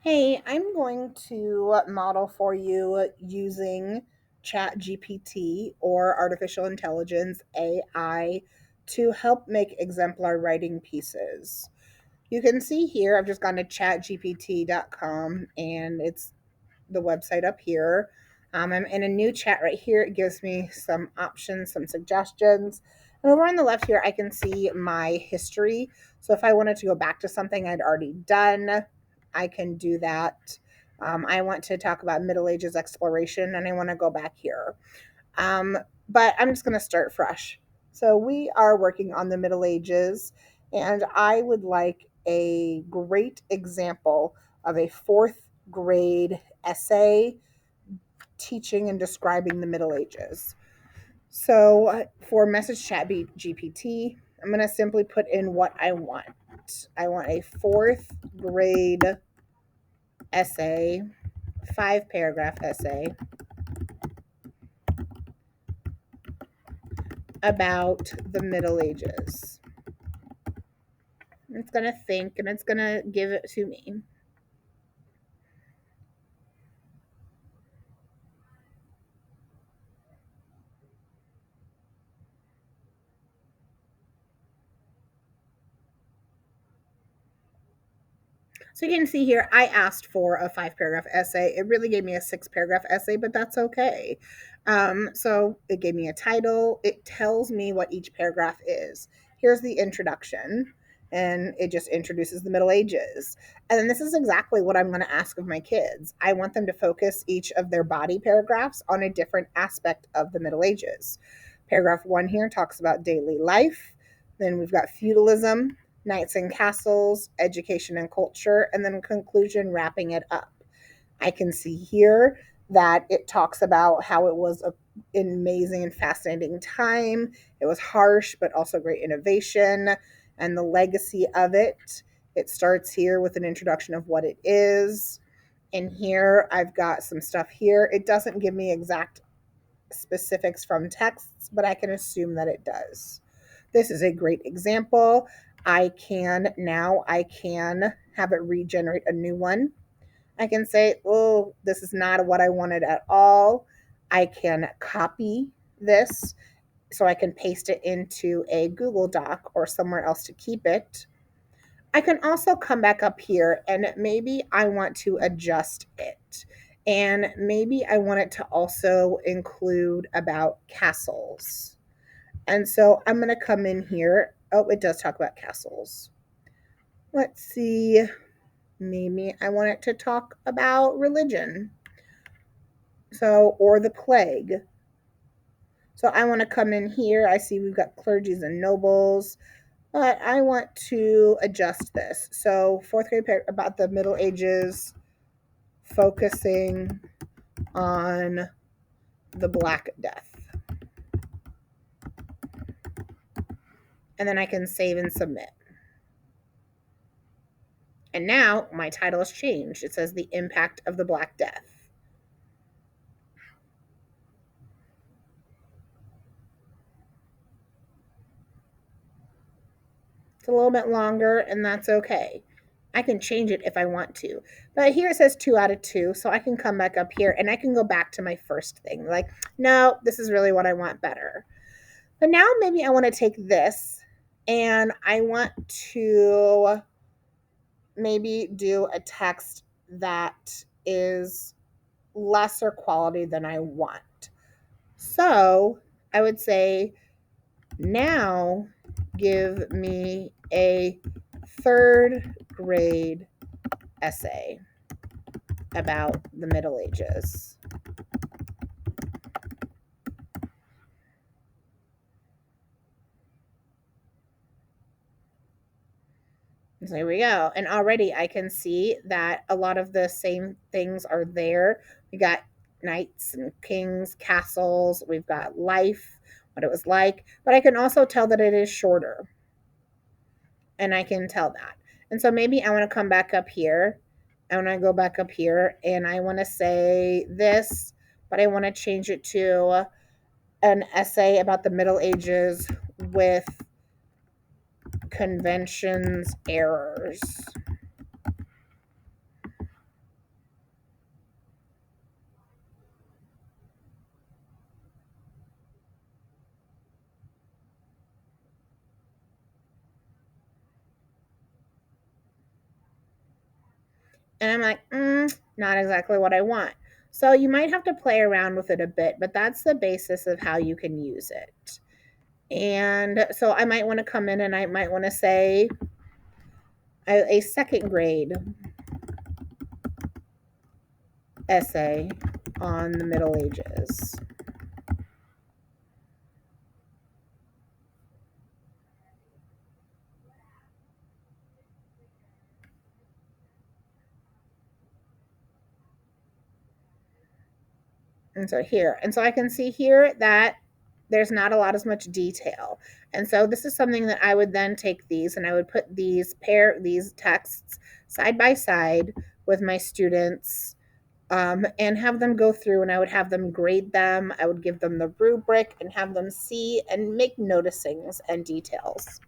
Hey, I'm going to model for you using ChatGPT or artificial intelligence AI to help make exemplar writing pieces. You can see here, I've just gone to chatgpt.com and it's the website up here. I'm in a new chat right here. It gives me some options, some suggestions. And over on the left here, I can see my history. So if I wanted to go back to something I'd already done, I can do that. I want to talk about Middle Ages exploration and I want to go back here. Um, but I'm just going to start fresh. So we are working on the Middle Ages, and I would like a great example of a fourth grade essay teaching and describing the Middle Ages. So for message chat GPT, I'm going to simply put in what I want. I want a fourth grade essay, 5 paragraph essay about the Middle Ages. It's going to think and it's going to give it to me. So you can see here, I asked for a 5 paragraph essay. It really gave me a 6 paragraph essay, but that's okay. So it gave me a title. It tells me what each paragraph is. Here's the introduction, and it just introduces the Middle Ages. And then this is exactly what I'm going to ask of my kids. I want them to focus each of their body paragraphs on a different aspect of the Middle Ages. Paragraph 1 here talks about daily life. Then we've got feudalism, knights and castles, education and culture, and then conclusion wrapping it up. I can see here that it talks about how it was an amazing and fascinating time. It was harsh, but also great innovation and the legacy of it. It starts here with an introduction of what it is. And here I've got some stuff here. It doesn't give me exact specifics from texts, but I can assume that it does. This is a great example. I can have it regenerate a new one. I can say, oh, this is not what I wanted at all. I can copy this so I can paste it into a Google Doc or somewhere else to keep it. I can also come back up here and maybe I want to adjust it. And maybe I want it to also include about castles. And so I'm going to come in here. Oh, it does talk about castles. Let's see. Maybe I want it to talk about religion. So, or the plague. So I want to come in here. I see we've got clergies and nobles, but I want to adjust this. So, fourth grade about the Middle Ages, focusing on the Black Death. And then I can save and submit. And now my title has changed. It says The Impact of the Black Death. It's a little bit longer, and that's okay. I can change it if I want to. But here it says 2 out of 2, so I can come back up here and I can go back to my first thing. Like, no, this is really what I want better. But now maybe I want to take this and I want to maybe do a text that is lesser quality than I want. So I would say, now give me a third grade essay about the Middle Ages. So here we go. And already I can see that a lot of the same things are there. We got knights and kings, castles, we've got life, what it was like, but I can also tell that it is shorter. And I can tell that. And so maybe I want to come back up here. I want to go back up here and I want to say this, but I want to change it to an essay about the Middle Ages with conventions errors. And I'm like, not exactly what I want. So you might have to play around with it a bit, but that's the basis of how you can use it. And so I might want to come in and I might want to say a second grade essay on the Middle Ages. And so here, and so I can see here that there's not a lot as much detail. And so this is something that I would then take these and I would put these texts side by side with my students, and have them go through, and I would have them grade them. I would give them the rubric and have them see and make noticings and details.